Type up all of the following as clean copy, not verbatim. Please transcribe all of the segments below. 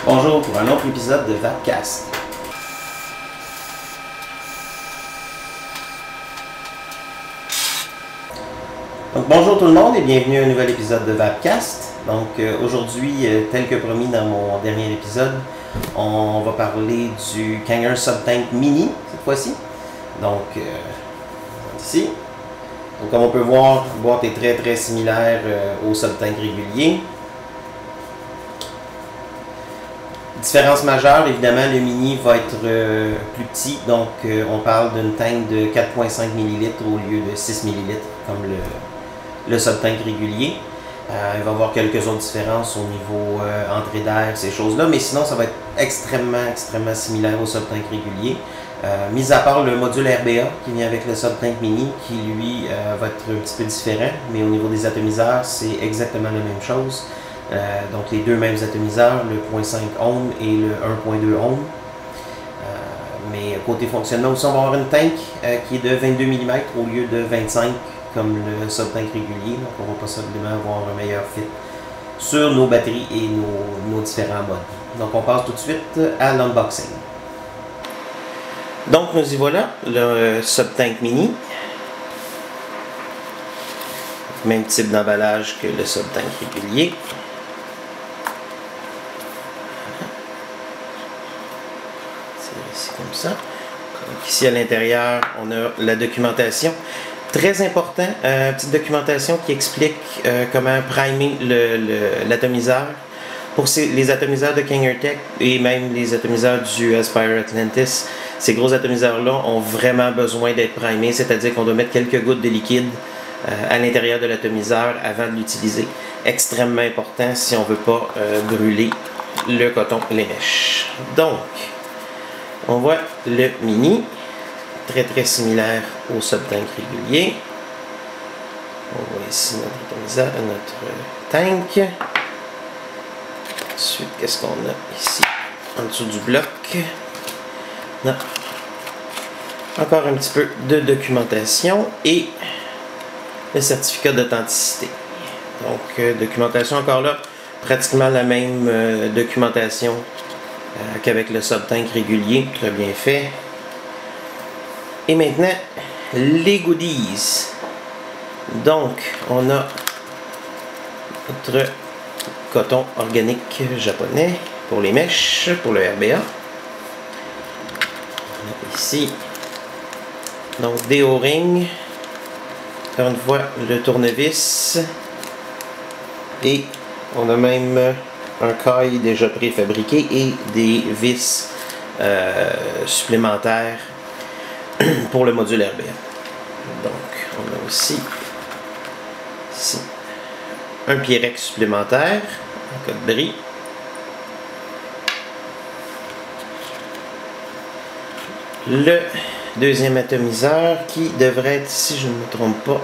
Bonjour pour un autre épisode de Vapcast. Donc bonjour tout le monde et bienvenue à un nouvel épisode de Vapcast. Donc aujourd'hui, tel que promis dans mon dernier épisode, on va parler du Kanger Subtank Mini cette fois-ci. Donc ici. Donc comme on peut voir, la boîte est très similaire au Subtank régulier. Différence majeure, évidemment, le mini va être plus petit, donc on parle d'une tank de 4,5 ml au lieu de 6 ml comme le Subtank régulier. Il va y avoir quelques autres différences au niveau entrée d'air, ces choses-là, mais sinon ça va être extrêmement similaire au Subtank régulier. Mis à part le module RBA qui vient avec le Subtank mini, qui lui va être un petit peu différent, mais au niveau des atomiseurs, c'est exactement la même chose. Donc les deux mêmes atomiseurs, le 0.5 ohm et le 1.2 ohm. Mais côté fonctionnement aussi, on va avoir une tank qui est de 22 mm au lieu de 25 comme le Subtank régulier. Donc on va possiblement avoir un meilleur fit sur nos batteries et nos différents modes. Donc on passe tout de suite à l'unboxing. Donc nous y voilà, le Subtank mini. Même type d'emballage que le Subtank régulier. C'est comme ça. Donc ici à l'intérieur, on a la documentation. Très important, petite documentation qui explique comment primer l'atomiseur. Pour les atomiseurs de Kangertech et même les atomiseurs du Aspire Atlantis, ces gros atomiseurs-là ont vraiment besoin d'être primés, c'est-à-dire qu'on doit mettre quelques gouttes de liquide à l'intérieur de l'atomiseur avant de l'utiliser. Extrêmement important si on ne veut pas brûler le coton et les mèches. Donc, on voit le mini, très similaire au Subtank régulier. On voit ici notre atomiseur, notre tank. Ensuite, qu'est-ce qu'on a ici en dessous du bloc? Non. Encore un petit peu de documentation et le certificat d'authenticité. Donc, documentation encore là, pratiquement la même documentation qu'avec le Subtank régulier, très bien fait. Et maintenant, les goodies. Donc, on a notre coton organique japonais pour les mèches, pour le RBA. On a ici, donc des O-rings. Encore une fois, le tournevis. Et on a même un caille déjà préfabriqué et des vis supplémentaires pour le module RBA. Donc, on a aussi ici un Pyrex supplémentaire en cas de bris. Le deuxième atomiseur qui devrait être, si je ne me trompe pas,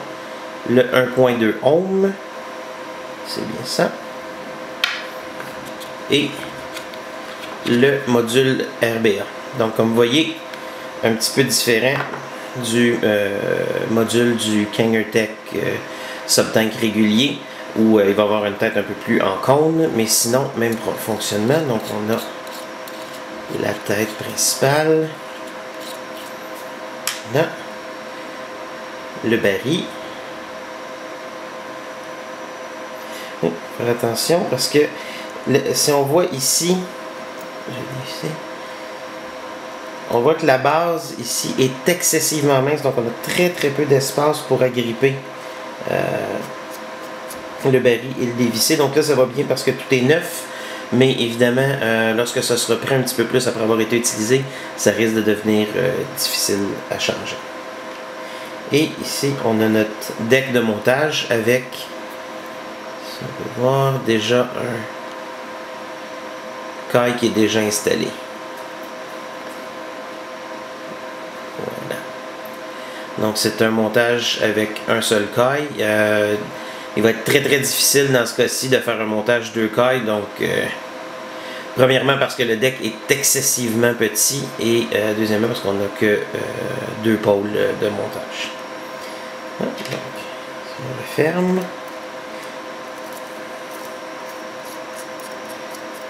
le 1.2 ohm. C'est bien ça. Et le module RBA. Donc comme vous voyez, un petit peu différent du module du Kangertech Subtank régulier où il va avoir une tête un peu plus en cône, mais sinon même fonctionnement. Donc on a la tête principale, là, le baril. Faire attention parce que si on voit ici, on voit que la base ici est excessivement mince, donc on a très peu d'espace pour agripper le baril et le dévisser. Donc là ça va bien parce que tout est neuf, mais évidemment lorsque ça sera pris un petit peu plus après avoir été utilisé, ça risque de devenir difficile à changer. Et ici on a notre deck de montage avec, si on peut voir, déjà un caille qui est déjà installé. Voilà. Donc c'est un montage avec un seul caille. Il va être très difficile dans ce cas-ci de faire un montage 2 cailles. Donc premièrement parce que le deck est excessivement petit et deuxièmement parce qu'on n'a que 2 pôles de montage. Donc, si on referme.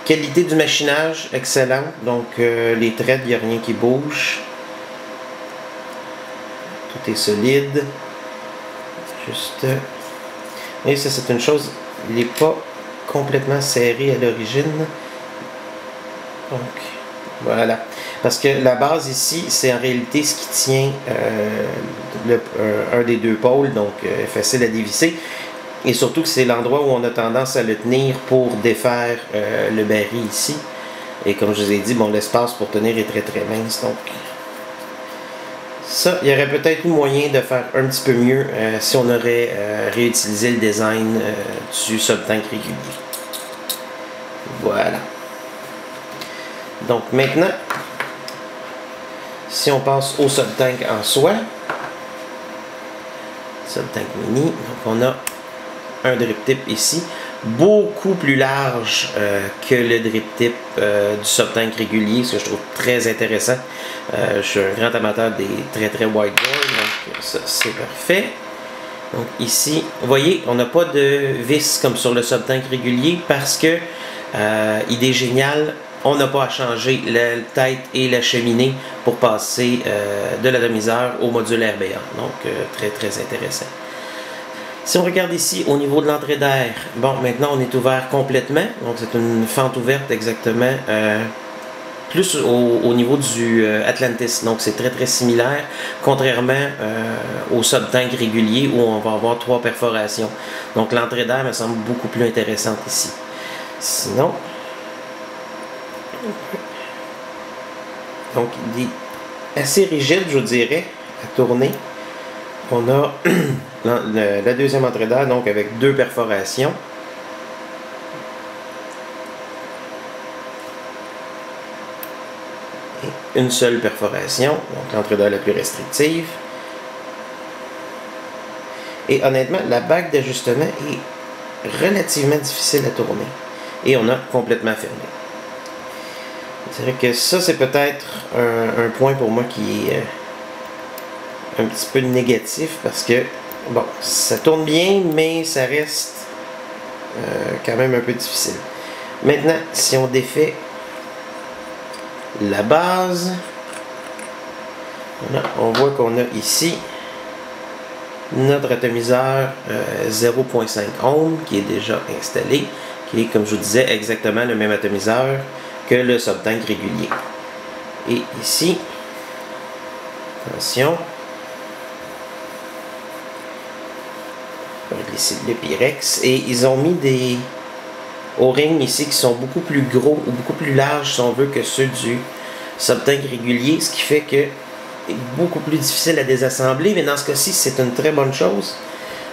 Qualité du machinage, excellente. Donc les threads, il n'y a rien qui bouge. Tout est solide. Juste... Et ça, c'est une chose, il n'est pas complètement serré à l'origine. Donc, voilà. Parce que la base ici, c'est en réalité ce qui tient un des deux pôles, donc facile à dévisser. Et surtout que c'est l'endroit où on a tendance à le tenir pour défaire le baril ici. Et comme je vous ai dit, bon, l'espace pour tenir est très très mince. Donc, ça, il y aurait peut-être eu moyen de faire un petit peu mieux si on aurait réutilisé le design du sub-tank régulier. Voilà. Donc maintenant, si on passe au sub-tank en soi, sub-tank mini, donc on a un drip tip ici, beaucoup plus large que le drip tip du sub-tank régulier, ce que je trouve très intéressant. Je suis un grand amateur des très wide bore, donc ça c'est parfait. Donc ici, vous voyez, on n'a pas de vis comme sur le sub-tank régulier parce que, idée géniale, on n'a pas à changer la tête et la cheminée pour passer de l'atomiseur au module RBA. Donc très intéressant. Si on regarde ici au niveau de l'entrée d'air, bon, maintenant on est ouvert complètement, donc c'est une fente ouverte exactement, plus au niveau du Atlantis, donc c'est très similaire, contrairement au sub-tank régulier où on va avoir 3 perforations. Donc l'entrée d'air me semble beaucoup plus intéressante ici. Sinon, donc il est assez rigide, je dirais, à tourner. On a la deuxième entrée d'air, donc avec 2 perforations. Et une seule perforation, donc l'entrée d'air la plus restrictive. Et honnêtement, la bague d'ajustement est relativement difficile à tourner. Et on a complètement fermé. C'est vrai que ça, c'est peut-être un point pour moi qui est un petit peu négatif parce que, bon, ça tourne bien, mais ça reste quand même un peu difficile. Maintenant, si on défait la base, on voit qu'on a ici notre atomiseur 0.5 ohm qui est déjà installé, qui est, comme je vous disais, exactement le même atomiseur que le sub-tank régulier. Et ici, attention, le Pyrex, et ils ont mis des O-rings ici qui sont beaucoup plus gros ou beaucoup plus larges si on veut que ceux du sub-tank régulier, ce qui fait que c'est beaucoup plus difficile à désassembler, mais dans ce cas-ci c'est une très bonne chose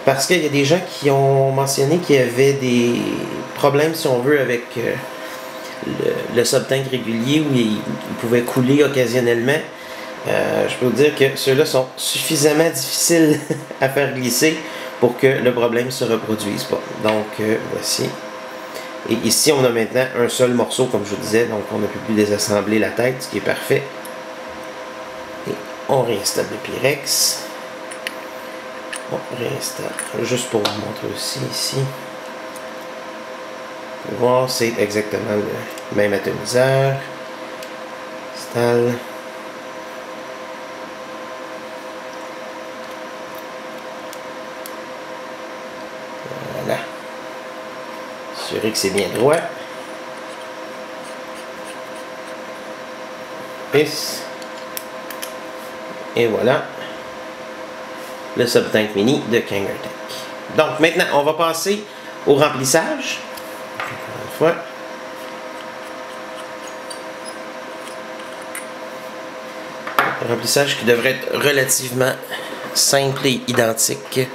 parce qu'il y a des gens qui ont mentionné qu'il y avait des problèmes si on veut avec le sub-tank régulier où il pouvait couler occasionnellement. Je peux vous dire que ceux-là sont suffisamment difficiles à faire glisser pour que le problème ne se reproduise pas. Donc voici. Et ici on a maintenant un seul morceau comme je vous disais, donc on ne peut plus désassembler la tête, ce qui est parfait. Et on réinstalle le Pyrex. On réinstalle, juste pour vous montrer aussi ici. Vous pouvez voir, c'est exactement le même atomiseur. Installe. Voilà. Assurer que c'est bien droit. Et voilà. Le sub-tank mini de Kangaroo Tank. Donc maintenant, on va passer au remplissage. Encore une fois. Un remplissage qui devrait être relativement simple et identique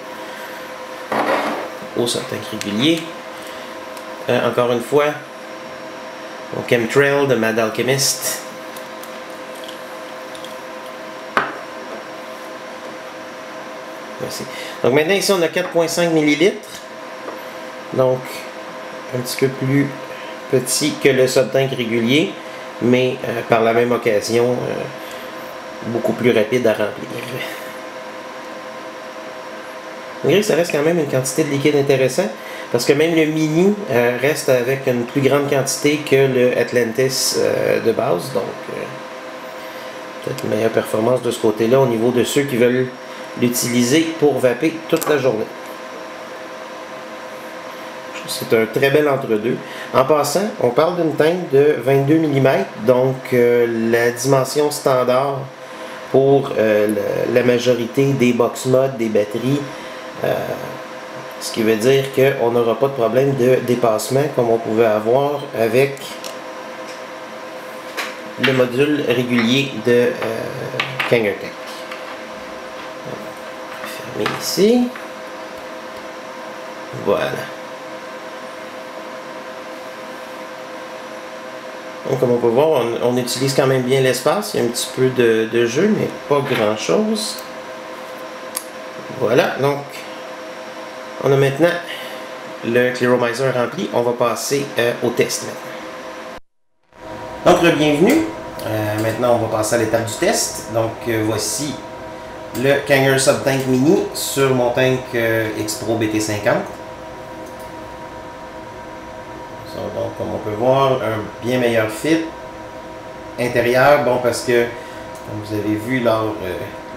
au sub-tank régulier. Encore une fois, au Chemtrail de Mad Alchemist. Voici. Donc maintenant ici on a 4.5 ml. Donc un petit peu plus petit que le sub-tank régulier, mais par la même occasion beaucoup plus rapide à remplir. Malgré que ça reste quand même une quantité de liquide intéressant, Parce que même le Mini reste avec une plus grande quantité que le Atlantis de base. Donc, peut-être une meilleure performance de ce côté-là au niveau de ceux qui veulent l'utiliser pour vaper toute la journée. C'est un très bel entre-deux. En passant, on parle d'une teinte de 22 mm, donc la dimension standard pour la majorité des box mods, des batteries. Ce qui veut dire qu'on n'aura pas de problème de dépassement comme on pouvait avoir avec le module régulier de Kangertech. Fermer ici. Voilà. Donc, comme on peut voir, on utilise quand même bien l'espace. Il y a un petit peu de jeu, mais pas grand chose. Voilà, donc on a maintenant le Clearomizer rempli. On va passer au test maintenant. Donc, bienvenue. Maintenant, on va passer à l'étape du test. Donc, voici le Kanger Subtank Mini sur mon tank X-Pro BT50. Donc, comme on peut voir, un bien meilleur fit. Intérieur, bon, parce que, comme vous avez vu lors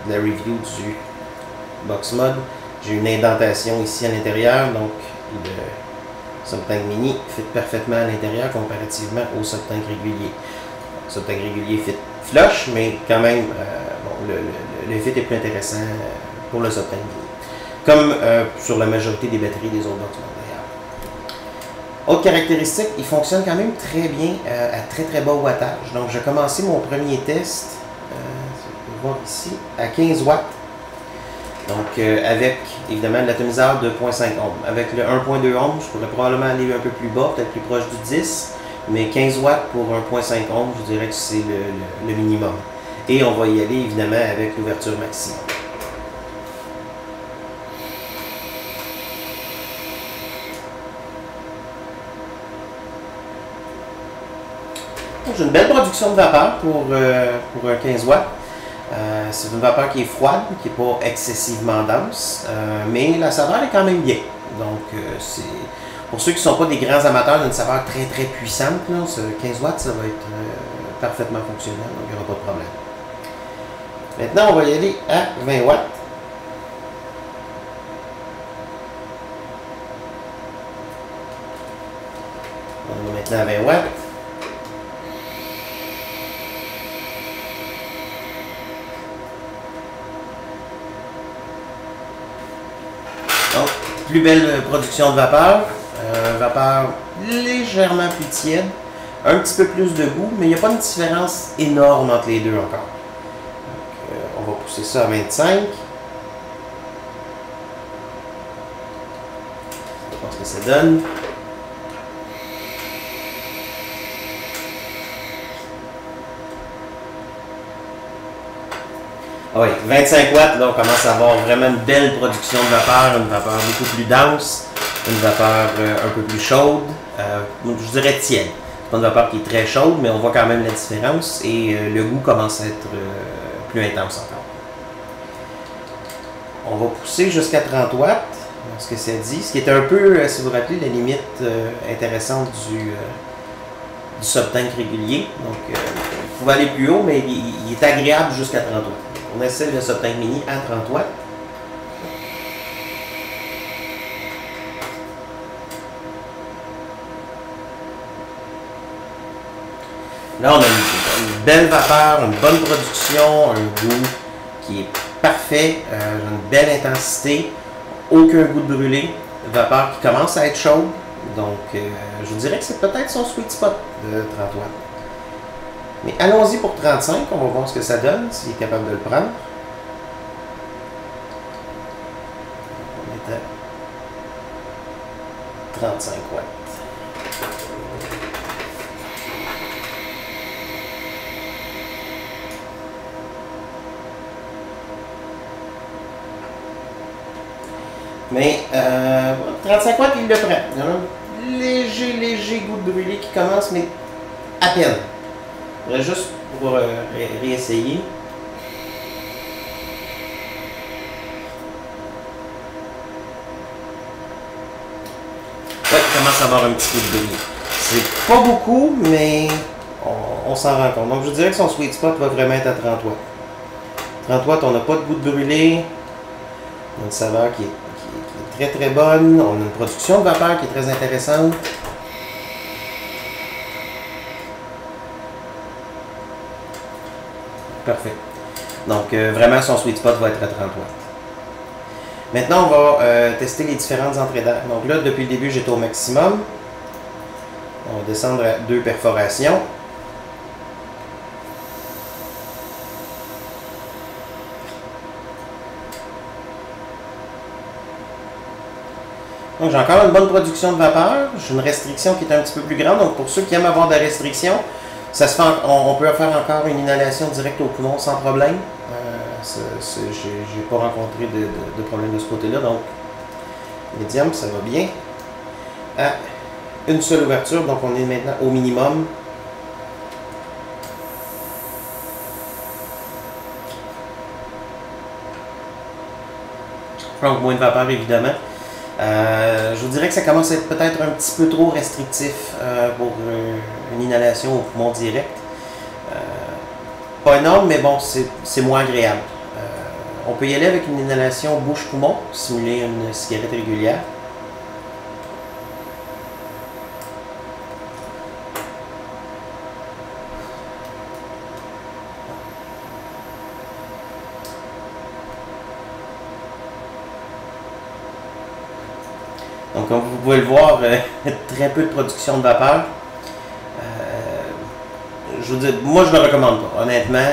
de la review du Box Mod, j'ai une indentation ici à l'intérieur. Donc, le Subtank Mini fit parfaitement à l'intérieur comparativement au Subtank régulier. Le Subtank régulier fit flush, mais quand même, bon, le fit est plus intéressant pour le Subtank Mini. Comme sur la majorité des batteries des autres Box Mod. Autre caractéristique, il fonctionne quand même très bien à très bas wattage. Donc, j'ai commencé mon premier test, si vous pouvez voir ici, à 15 watts. Donc, avec évidemment l'atomiseur de 0.5 ohms. Avec le 1.2 ohms, je pourrais probablement aller un peu plus bas, peut-être plus proche du 10. Mais 15 watts pour 1.5 ohms, je dirais que c'est le minimum. Et on va y aller évidemment avec l'ouverture maximum. J'ai une belle production de vapeur pour un 15 watts. C'est une vapeur qui est froide, qui n'est pas excessivement dense, mais la saveur est quand même bien. Donc, pour ceux qui ne sont pas des grands amateurs d'une saveur très puissante, là, ce 15 watts, ça va être parfaitement fonctionnel, donc il n'y aura pas de problème. Maintenant, on va y aller à 20 watts. On va maintenant à 20 watts. Donc, plus belle production de vapeur. Vapeur légèrement plus tiède. Un petit peu plus de goût, mais il n'y a pas une différence énorme entre les deux encore. Donc, on va pousser ça à 25. Je pense que ça donne. Ah oui, 25 watts, là, on commence à avoir vraiment une belle production de vapeur, une vapeur beaucoup plus dense, une vapeur un peu plus chaude, je dirais tiède. C'est pas une vapeur qui est très chaude, mais on voit quand même la différence et le goût commence à être plus intense encore. On va pousser jusqu'à 30 watts, ce que ça dit, ce qui est un peu, si vous vous rappelez, la limite intéressante du Subtank régulier. Donc, vous pouvez aller plus haut, mais il est agréable jusqu'à 30 watts. On essaie le Subtank Mini à 30 watts. Là, on a une belle vapeur, une bonne production, un goût qui est parfait, une belle intensité, aucun goût de brûlé, vapeur qui commence à être chaude. Donc, je vous dirais que c'est peut-être son sweet spot de 30 watts. Mais allons-y pour 35, on va voir ce que ça donne, s'il est capable de le prendre. On est à 35 watts. Mais 35 watts, il le prend. Il y a un léger goût de brûlé qui commence, mais à peine. Juste pour réessayer. commence à avoir un petit peu de bruit. C'est pas beaucoup, mais on s'en rend compte. Donc je dirais que son sweet spot va vraiment être à 30 watts. 30 watts, on n'a pas de goût de brûlé. On a une saveur qui est très très bonne. On a une production de vapeur qui est très intéressante. Parfait. Donc vraiment son sweet spot va être à 30 watts. Maintenant, on va tester les différentes entrées d'air. Donc là, depuis le début, j'étais au maximum. On va descendre à 2 perforations. Donc j'ai encore une bonne production de vapeur. J'ai une restriction qui est un petit peu plus grande. Donc pour ceux qui aiment avoir des restrictions, ça se fait on peut faire encore une inhalation directe au poumon sans problème. J'ai pas rencontré de problème de ce côté-là. Donc médium, ça va bien. À une seule ouverture, donc on est maintenant au minimum. Donc moins de vapeur évidemment. Je vous dirais que ça commence à être peut-être un petit peu trop restrictif pour une inhalation au poumon direct. Pas énorme, mais bon, c'est moins agréable. On peut y aller avec une inhalation bouche-poumon, simuler une cigarette régulière. Donc, comme vous pouvez le voir, très peu de production de vapeur. Je veux dire, moi, je ne le recommande pas. Honnêtement,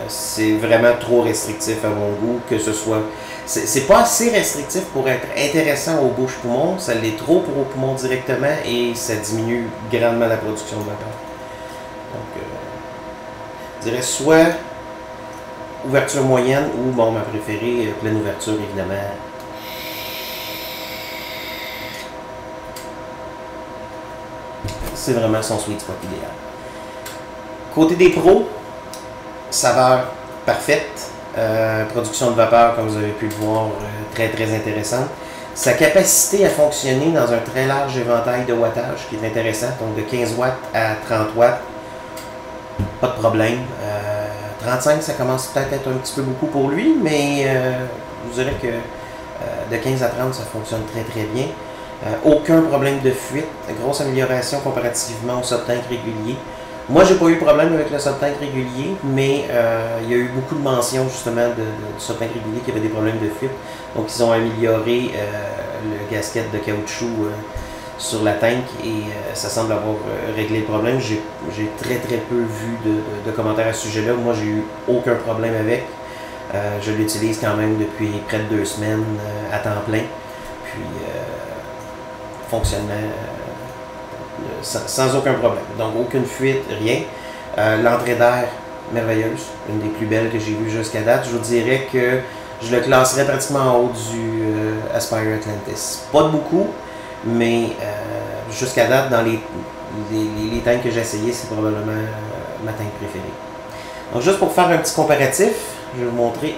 c'est vraiment trop restrictif à mon goût, que ce soit... C'est pas assez restrictif pour être intéressant aux bouches-poumons, ça l'est trop pour aux poumons directement et ça diminue grandement la production de vapeur. Donc, je dirais soit ouverture moyenne ou, bon, ma préférée, pleine ouverture, évidemment. C'est vraiment son sweet spot idéal. Côté des pros, saveur parfaite, production de vapeur, comme vous avez pu le voir, très très intéressante. Sa capacité à fonctionner dans un très large éventail de wattage qui est intéressant, donc de 15 watts à 30 watts, pas de problème. 35, ça commence peut-être à être un petit peu beaucoup pour lui, mais je vous dirais que de 15 à 30, ça fonctionne très très bien. Aucun problème de fuite, grosse amélioration comparativement au sub-tank régulier. Moi, j'ai pas eu de problème avec le sub-tank régulier, mais il y a eu beaucoup de mentions justement du sub-tank régulier qui avait des problèmes de fuite. Donc, ils ont amélioré le gasket de caoutchouc sur la tank et ça semble avoir réglé le problème. J'ai très très peu vu de commentaires à ce sujet-là. Moi, j'ai eu aucun problème avec. Je l'utilise quand même depuis près de 2 semaines à temps plein. Puis, fonctionnement sans aucun problème. Donc, aucune fuite, rien. L'entrée d'air, merveilleuse. Une des plus belles que j'ai vues jusqu'à date. Je vous dirais que je le classerais pratiquement en haut du Aspire Atlantis. Pas de beaucoup, mais jusqu'à date, dans les tanks que j'ai essayés, c'est probablement ma tank préférée. Donc, juste pour faire un petit comparatif, je vais vous montrer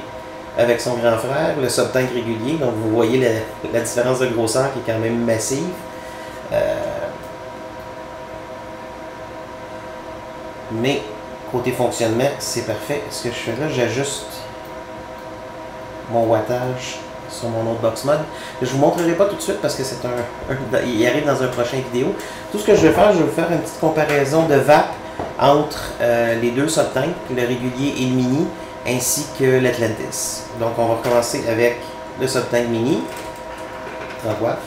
avec son grand frère, le sub-tank régulier. Donc, vous voyez la différence de grosseur qui est quand même massive. Mais, côté fonctionnement, c'est parfait. Ce que je fais là, j'ajuste mon wattage sur mon autre box mode. Je ne vous montrerai pas tout de suite parce que c'est il arrive dans un prochain vidéo. Tout ce que je vais faire une petite comparaison de VAP entre les deux sub-tanks, le régulier et le mini, ainsi que l'Atlantis. Donc, on va recommencer avec le sub-tank mini. 30 watts.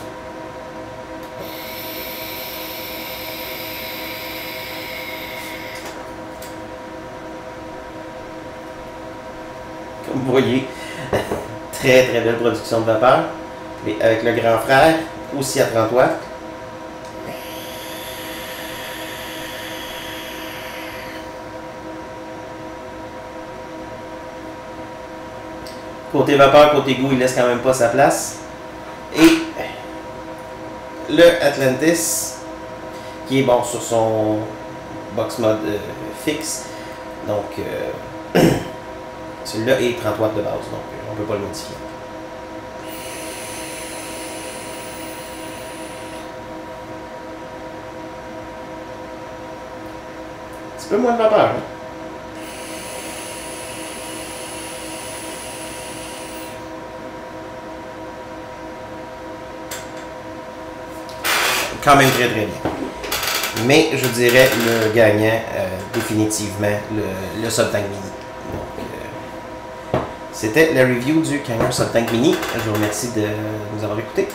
Comme vous voyez, très très belle production de vapeur. Et avec le grand frère, aussi à 30 watts. Côté vapeur, côté goût, il laisse quand même pas sa place. Et le Atlantis, qui est bon sur son box mode fixe. Donc, celui-là est 30 watts de base, donc on ne peut pas le modifier. petit peu moins de vapeur. Hein? Quand même très très bien. Mais je dirais le gagnant définitivement le SubTank Mini. Donc, c'était la review du Canger SubTank Mini. Je vous remercie de nous avoir écoutés.